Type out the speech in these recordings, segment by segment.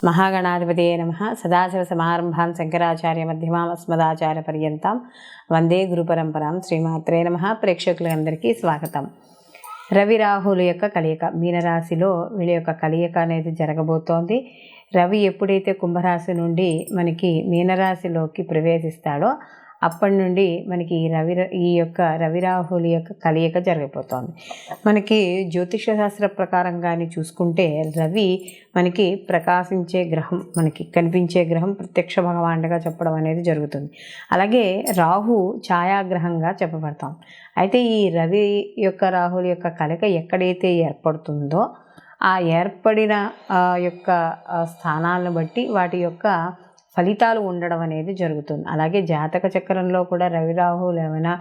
మహాగణాధిపతియే నమః. సదాశివసమారంభాం శంకరాచార్యమధ్యమాం అస్మదాచార్యపర్యంతం వందే గురుపరంపరాం. శ్రీమాత్రే నమః. ప్రేక్షకులందరికీ స్వాగతం. రవి రాహుల యొక్క కలయిక, మీనరాశిలో వీళ్ళ యొక్క కలయిక అనేది జరగబోతోంది. రవి ఎప్పుడైతే కుంభరాశి నుండి మనకి మీనరాశిలోకి ప్రవేశిస్తాడో అప్పటి నుండి మనకి ఈ యొక్క రవి రాహుల యొక్క కలయిక జరగబోతోంది. మనకి జ్యోతిష శాస్త్ర ప్రకారం కానీ చూసుకుంటే రవి మనకి ప్రకాశించే గ్రహం, మనకి కనిపించే గ్రహం, ప్రత్యక్ష భగవానుడిగా చెప్పడం అనేది జరుగుతుంది. అలాగే రాహు ఛాయాగ్రహంగా చెప్పబడతాం. అయితే ఈ రవి యొక్క రాహుల యొక్క కలయిక ఎక్కడైతే ఏర్పడుతుందో ఆ ఏర్పడిన యొక్క స్థానాలను బట్టి వాటి యొక్క ఫలితాలు ఉండడం అనేది జరుగుతుంది. అలాగే జాతక చక్రంలో కూడా రవి రాహులు ఏమైనా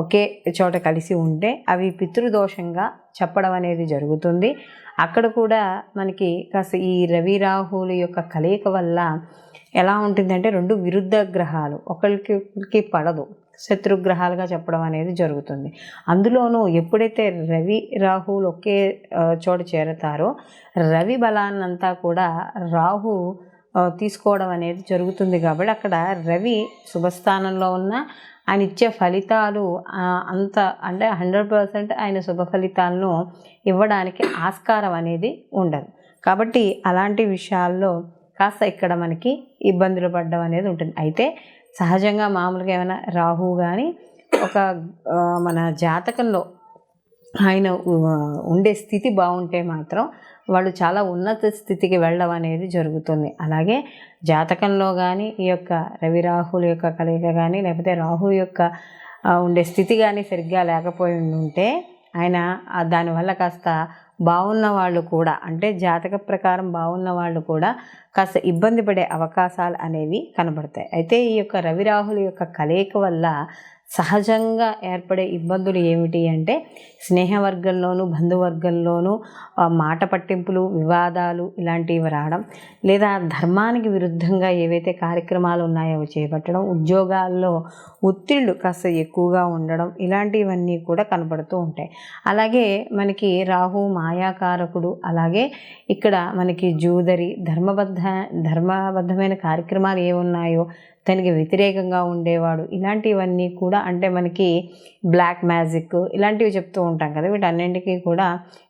ఒకే చోట కలిసి ఉంటే అవి పితృదోషంగా చెప్పడం అనేది జరుగుతుంది. అక్కడ కూడా మనకి కాస్త ఈ రవి రాహుల యొక్క కలయిక వల్ల ఎలా ఉంటుందంటే రెండు విరుద్ధ గ్రహాలు ఒకరికి పడదు, శత్రుగ్రహాలుగా చెప్పడం అనేది జరుగుతుంది. అందులోనూ ఎప్పుడైతే రవి రాహులు ఒకే చోట చేరతారో రవి బలాన్నంతా కూడా రాహు తీసుకోవడం అనేది జరుగుతుంది. కాబట్టి అక్కడ రవి శుభస్థానంలో ఉన్న ఆయన ఇచ్చే ఫలితాలు అంత అంటే 100% ఆయన శుభ ఫలితాలను ఇవ్వడానికి ఆస్కారం అనేది ఉండదు. కాబట్టి అలాంటి విషయాల్లో కాస్త ఇక్కడ మనకి ఇబ్బందులు పడడం అనేది ఉంటుంది. అయితే సహజంగా మామూలుగా ఏమైనా రాహు కానీ ఒక మన జాతకంలో ఆయన ఉండే స్థితి బాగుంటే మాత్రం వాళ్ళు చాలా ఉన్నత స్థితికి వెళ్ళడం అనేది జరుగుతుంది. అలాగే జాతకంలో కానీ ఈ యొక్క రవి రాహుల యొక్క కలయిక కానీ లేకపోతే రాహు యొక్క ఉండే స్థితి కానీ సరిగ్గా లేకపోయి ఉంటే ఆయన దానివల్ల కాస్త బాగున్న వాళ్ళు కూడా, అంటే జాతక ప్రకారం బాగున్న వాళ్ళు కూడా కాస్త ఇబ్బంది పడే అవకాశాలు అనేవి కనబడతాయి. అయితే ఈ యొక్క రవి రాహుల యొక్క కలయిక వల్ల సహజంగా ఏర్పడే ఇబ్బందులు ఏమిటి అంటే స్నేహవర్గంలోనూ బంధువర్గంలోనూ మాట పట్టింపులు, వివాదాలు ఇలాంటివి రావడం, లేదా ధర్మానికి విరుద్ధంగా ఏవైతే కార్యక్రమాలు ఉన్నాయో అవి చేపట్టడం, ఉద్యోగాల్లో ఒత్తిళ్ళు కాస్త ఎక్కువగా ఉండడం, ఇలాంటివన్నీ కూడా కనబడుతూ ఉంటాయి. అలాగే మనకి రాహు మాయాకారకుడు. అలాగే ఇక్కడ మనకి జూదరి, ధర్మబద్ధమైన కార్యక్రమాలు ఏమున్నాయో దానికి వ్యతిరేకంగా ఉండేవాడు, ఇలాంటివన్నీ కూడా అంటే మనకి బ్లాక్ మ్యాజిక్ ఇలాంటివి చెప్తూ ఉంటాం కదా, వీటన్నింటికీ కూడా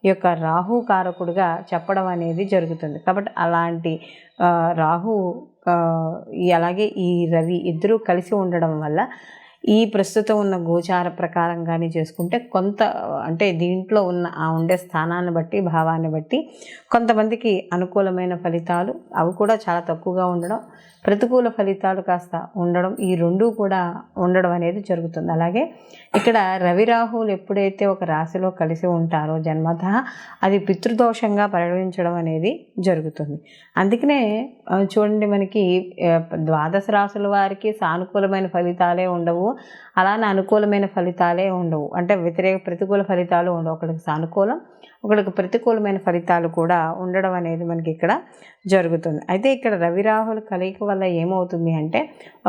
ఈ యొక్క రాహు కారకుడుగా చెప్పడం అనేది జరుగుతుంది. కాబట్టి అలాంటి రాహు అలాగే ఈ రవి ఇద్దరూ కలిసి ఉండడం వల్ల ఈ ప్రస్తుతం ఉన్న గోచార ప్రకారం కానీ చేసుకుంటే కొంత అంటే దీంట్లో ఉన్న ఉండే స్థానాన్ని బట్టి, భావాన్ని బట్టి కొంతమందికి అనుకూలమైన ఫలితాలు అవి కూడా చాలా తక్కువగా ఉండడం, ప్రతికూల ఫలితాలు కాస్త ఉండడం, ఈ రెండూ కూడా ఉండడం అనేది జరుగుతుంది. అలాగే ఇక్కడ రవి రాహువులు ఎప్పుడైతే ఒక రాశిలో కలిసి ఉంటారో జన్మతః అది పితృదోషంగా పరిగణించడం అనేది జరుగుతుంది. అందుకనే చూడండి మనకి ద్వాదశ రాశుల వారికి సానుకూలమైన ఫలితాలే ఉండవు, అలానే అనుకూలమైన ఫలితాలే ఉండవు. అంటే ప్రతికూల ఫలితాలు ఉండవు. ఒకరికి సానుకూలం, ఒకరికి ప్రతికూలమైన ఫలితాలు కూడా ఉండడం అనేది మనకి ఇక్కడ జరుగుతుంది. అయితే ఇక్కడ రవి రాహుల కలయిక వల్ల ఏమవుతుంది అంటే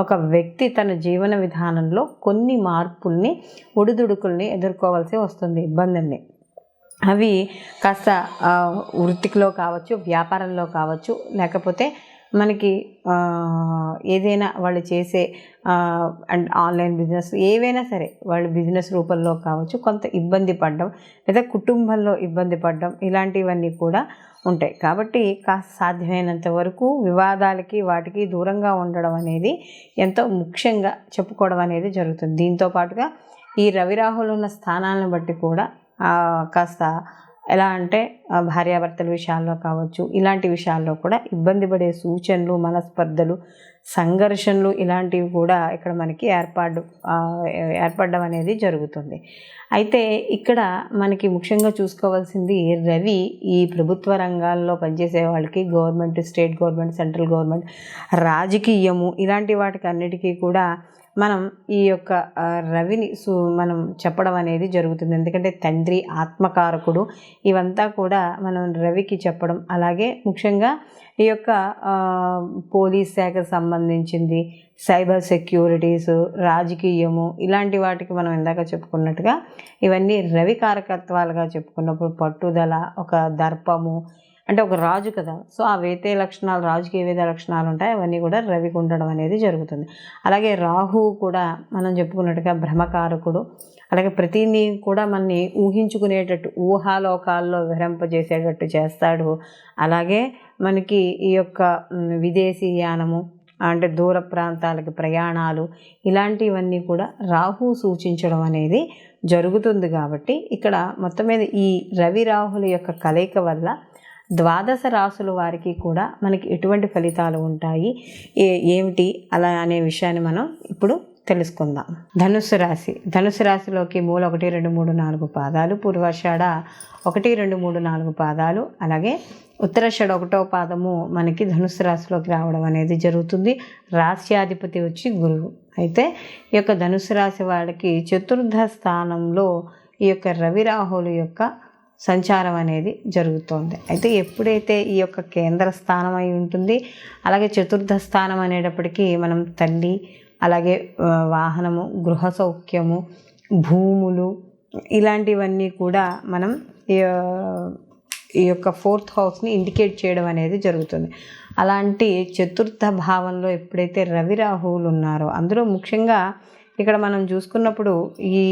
ఒక వ్యక్తి తన జీవన విధానంలో కొన్ని మార్పుల్ని, ఒడిదుడుకుల్ని ఎదుర్కోవాల్సి వస్తుంది, ఇబ్బందుల్ని. అవి కాస్త వృత్తిలో కావచ్చు, వ్యాపారంలో కావచ్చు, లేకపోతే మనకి ఏదైనా వాళ్ళు చేసే అండ్ ఆన్లైన్ బిజినెస్ ఏవైనా సరే వాళ్ళు బిజినెస్ రూపంలో కావచ్చు కొంత ఇబ్బంది పడడం, లేదా కుటుంబంలో ఇబ్బంది పడడం, ఇలాంటివన్నీ కూడా ఉంటాయి. కాబట్టి కాస్త సాధ్యమైనంత వరకు వివాదాలకి వాటికి దూరంగా ఉండడం అనేది ఎంతో ముఖ్యంగా చెప్పుకోవడం అనేది జరుగుతుంది. దీంతో పాటుగా ఈ రవి రాహులు ఉన్న స్థానాలను బట్టి కూడా కాస్త ఎలా అంటే భార్యాభర్తల విషయాల్లో కావచ్చు, ఇలాంటి విషయాల్లో కూడా ఇబ్బంది పడే సూచనలు, మనస్పర్ధలు, సంఘర్షణలు ఇలాంటివి కూడా ఇక్కడ మనకి ఏర్పడడం అనేది జరుగుతుంది. అయితే ఇక్కడ మనకి ముఖ్యంగా చూసుకోవాల్సింది రవి ఈ ప్రభుత్వ రంగాల్లో పనిచేసే వాళ్ళకి, government, state government, central government, రాజకీయము ఇలాంటి వాటికి అన్నిటికీ కూడా మనం ఈ యొక్క రవిని మనం చెప్పడం అనేది జరుగుతుంది. ఎందుకంటే తండ్రి, ఆత్మకారకుడు, ఇవంతా కూడా మనం రవికి చెప్పడం. అలాగే ముఖ్యంగా ఈ యొక్క పోలీస్ శాఖకు సంబంధించింది, సైబర్ సెక్యూరిటీసు, రాజకీయము ఇలాంటి వాటికి మనం ఇందాక చెప్పుకున్నట్టుగా ఇవన్నీ రవి కారకత్వాలుగా చెప్పుకున్నప్పుడు పట్టుదల, ఒక దర్పము, అంటే ఒక రాజు కదా, సో ఆ వేతే లక్షణాలు, రాజుకి ఏ విధ లక్షణాలు ఉంటాయి అవన్నీ కూడా రవికి ఉండడం అనేది జరుగుతుంది. అలాగే రాహువు కూడా మనం చెప్పుకున్నట్టుగా భ్రమకారకుడు. అలాగే ప్రతిదీ కూడా మనని ఊహించుకునేటట్టు, ఊహాలోకాల్లో విహరింపజేసేటట్టు చేస్తాడు. అలాగే మనకి ఈ యొక్క విదేశీయానము అంటే దూర ప్రాంతాలకి ప్రయాణాలు, ఇలాంటివన్నీ కూడా రాహు సూచించడం అనేది జరుగుతుంది. కాబట్టి ఇక్కడ మొత్తం మీద ఈ రవి రాహుల యొక్క కలయిక వల్ల ద్వాదశ రాశుల వారికి కూడా మనకి ఎటువంటి ఫలితాలు ఉంటాయి, ఏమిటి అలా అనే విషయాన్ని మనం ఇప్పుడు తెలుసుకుందాం. ధనుస్సు రాశి. ధనుస్సు రాశిలోకి మూల 1, 2, 3, 4 పాదాలు, పూర్వాషాఢ 1, 2, 3, 4 పాదాలు, అలాగే ఉత్తరాషాఢ 1వ పాదము మనకి ధనుస్సు రాశిలోకి రావడం అనేది జరుగుతుంది. రాశ్యాధిపతి వచ్చి గురువు. అయితే ఈ యొక్క ధనుస్సు రాశి వాళ్ళకి చతుర్థ స్థానంలో ఈ యొక్క రవి రాహుల యొక్క సంచారం అనేది జరుగుతోంది. అయితే ఎప్పుడైతే ఈ యొక్క కేంద్ర స్థానం అయి ఉంటుంది, అలాగే చతుర్థ స్థానం అనేటప్పటికీ మనం తల్లి, అలాగే వాహనము, గృహ సౌఖ్యము, భూములు, ఇలాంటివన్నీ కూడా మనం ఈ యొక్క 4th హౌస్ని ఇండికేట్ చేయడం అనేది జరుగుతుంది. అలాంటి చతుర్థ భావంలో ఎప్పుడైతే రవి రాహువులు ఉన్నారో, అందులో ముఖ్యంగా ఇక్కడ మనం చూసుకున్నప్పుడు ఈ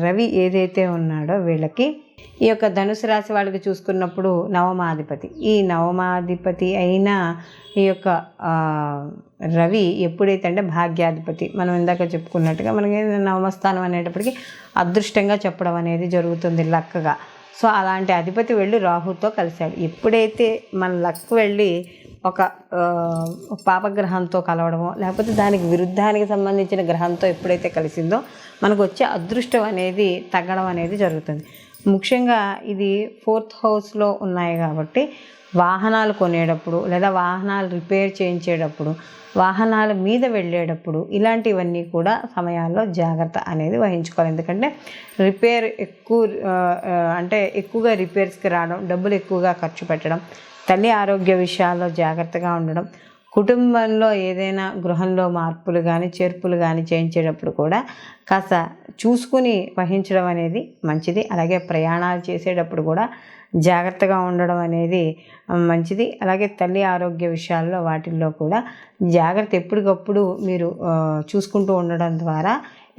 రవి ఏదైతే ఉన్నాడో వీళ్ళకి ఈ యొక్క ధనుసు రాశి వాళ్ళకి చూసుకున్నప్పుడు నవమాధిపతి. ఈ నవమాధిపతి అయిన ఈ యొక్క రవి ఎప్పుడైతే అంటే భాగ్యాధిపతి, మనం ఇందాక చెప్పుకున్నట్టుగా మనకి నవమస్థానం అనేటప్పటికీ అదృష్టంగా చెప్పడం అనేది జరుగుతుంది, లక్కగా. సో అలాంటి అధిపతి వెళ్ళి రాహుతో కలిశాడు. ఎప్పుడైతే మన లక్ వెళ్ళి ఒక పాపగ్రహంతో కలవడమో, లేకపోతే దానికి విరుద్ధానికి సంబంధించిన గ్రహంతో ఎప్పుడైతే కలిసిందో మనకు వచ్చే అదృష్టం అనేది తగ్గడం అనేది జరుగుతుంది. ముఖ్యంగా ఇది 4th హౌస్లో ఉన్నాయి కాబట్టి వాహనాలు కొనేటప్పుడు, లేదా వాహనాలు రిపేర్ చేయించేటప్పుడు, వాహనాల మీద వెళ్ళేటప్పుడు, ఇలాంటివన్నీ కూడా సమయాల్లో జాగ్రత్త అనేది వహించుకోవాలి. ఎందుకంటే రిపేర్ అంటే ఎక్కువగా రిపేర్స్కి రావడం, డబ్బులు ఎక్కువగా ఖర్చు పెట్టడం, తల్లి ఆరోగ్య విషయాల్లో జాగ్రత్తగా ఉండడం, కుటుంబంలో ఏదైనా గృహంలో మార్పులు కానీ చేర్పులు కానీ చేయించేటప్పుడు కూడా కాస్త చూసుకుని వహించడం అనేది మంచిది. అలాగే ప్రయాణాలు చేసేటప్పుడు కూడా జాగ్రత్తగా ఉండడం అనేది మంచిది. అలాగే తల్లి ఆరోగ్య విషయాల్లో వాటిల్లో కూడా జాగ్రత్త ఎప్పటికప్పుడు మీరు చూసుకుంటూ ఉండడం ద్వారా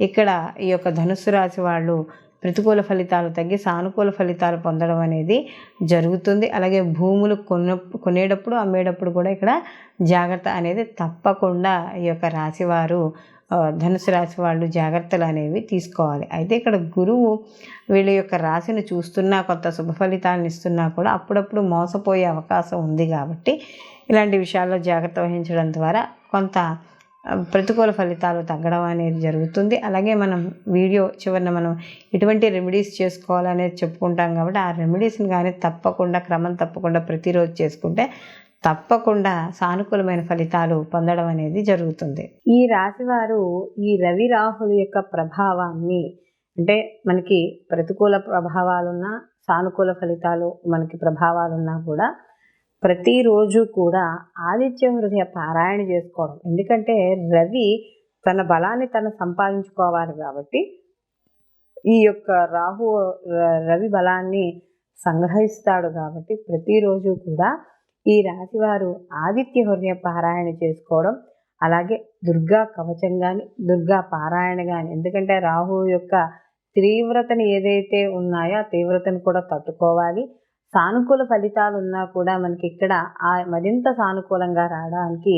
ఇక్కడ ఈ యొక్క ధనుస్సు రాశి వాళ్ళు ప్రతికూల ఫలితాలు తగ్గి సానుకూల ఫలితాలు పొందడం అనేది జరుగుతుంది. అలాగే భూములు కొనేటప్పుడు అమ్మేటప్పుడు కూడా ఇక్కడ జాగ్రత్త అనేది తప్పకుండా ఈ యొక్క రాశివారు, ధనుసు రాశి వాళ్ళు జాగ్రత్తలు అనేవి తీసుకోవాలి. అయితే ఇక్కడ గురువు వీళ్ళ యొక్క రాశిని చూస్తున్నా, కొంత శుభ ఫలితాలను ఇస్తున్నా కూడా అప్పుడప్పుడు మోసపోయే అవకాశం ఉంది. కాబట్టి ఇలాంటి విషయాల్లో జాగ్రత్త వహించడం ద్వారా కొంత ప్రతికూల ఫలితాలు తగ్గడం అనేది జరుగుతుంది. అలాగే మనం వీడియో చివరిన మనం ఎటువంటి రెమెడీస్ చేసుకోవాలనేది చెప్పుకుంటాం కాబట్టి ఆ రెమెడీస్ని కానీ తప్పకుండా క్రమం తప్పకుండా ప్రతిరోజు చేసుకుంటే తప్పకుండా సానుకూలమైన ఫలితాలు పొందడం అనేది జరుగుతుంది. ఈ రాశివారు ఈ రవి రాహుల యొక్క ప్రభావాన్ని, అంటే మనకి ప్రతికూల ప్రభావాలున్నా సానుకూల ఫలితాలు మనకి ప్రభావాలున్నా కూడా ప్రతిరోజు కూడా ఆదిత్య హృదయ పారాయణ చేసుకోవడం. ఎందుకంటే రవి తన బలాన్ని తను సంపాదించుకోవాలి కాబట్టి ఈ యొక్క రవి బలాన్ని సంగ్రహిస్తాడు. కాబట్టి ప్రతిరోజు కూడా ఈ రాశివారు ఆదిత్య హృదయ పారాయణ చేసుకోవడం, అలాగే దుర్గా కవచం కానీ దుర్గా పారాయణ కానీ, ఎందుకంటే రాహు యొక్క తీవ్రతను ఏదైతే ఉన్నాయో ఆ తీవ్రతను కూడా తట్టుకోవాలి. సానుకూల ఫలితాలు ఉన్నా కూడా మనకి ఇక్కడ మరింత సానుకూలంగా రావడానికి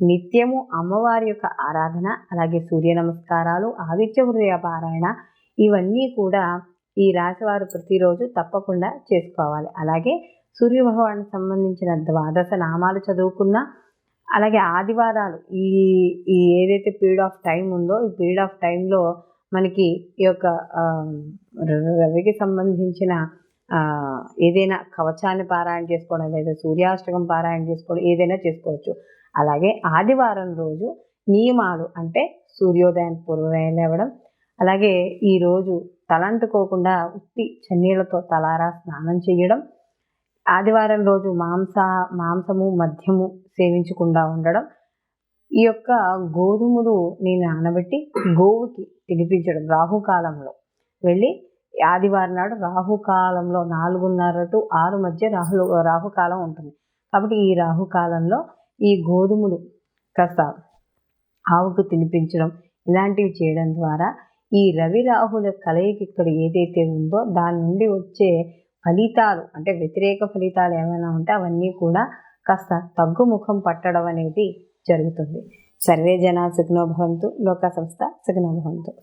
నిత్యము అమ్మవారి యొక్క ఆరాధన, అలాగే సూర్య నమస్కారాలు, ఆదిత్య హృదయ పారాయణ, ఇవన్నీ కూడా ఈ రాశివారు ప్రతిరోజు తప్పకుండా చేసుకోవాలి. అలాగే సూర్య భగవానికి సంబంధించిన ద్వాదశ నామాలు చదువుకున్నా, అలాగే ఆదివారాలు ఈ ఏదైతే పీరియడ్ ఆఫ్ టైం ఉందో ఈ పీరియడ్ ఆఫ్ టైంలో మనకి ఈ యొక్క రవికి సంబంధించిన ఏదైనా కవచాన్ని పారాయణ చేసుకోవడం, లేదా సూర్యాష్టకం పారాయణ చేసుకోవడం, ఏదైనా చేసుకోవచ్చు. అలాగే ఆదివారం రోజు నియమాలు, అంటే సూర్యోదయానికి పూర్వమే లేవడం, అలాగే ఈరోజు తలంటుకోకుండా ఉత్తి చన్నీళ్లతో తలారా స్నానం చేయడం, ఆదివారం రోజు మాంసము మద్యము సేవించకుండా ఉండడం, ఈ యొక్క గోధుమలు నానబెట్టి గోవుకి తినిపించడం, రాహుకాలంలో వెళ్ళి ఆదివారం నాడు రాహుకాలంలో 4:30 to 6 మధ్య రాహుకాలం ఉంటుంది. కాబట్టి ఈ రాహుకాలంలో ఈ గోధుమలు కాస్త ఆవుకు తినిపించడం ఇలాంటివి చేయడం ద్వారా ఈ రవి రాహుల కలయిక ఇక్కడ ఏదైతే ఉందో దాని నుండి వచ్చే ఫలితాలు, అంటే వ్యతిరేక ఫలితాలు ఏమైనా ఉంటే అవన్నీ కూడా కాస్త తగ్గుముఖం పట్టడం అనేది జరుగుతుంది. సర్వే జనా సుఖినో భవంతు, లోకా సంస్థ సుఖినో భవంతు.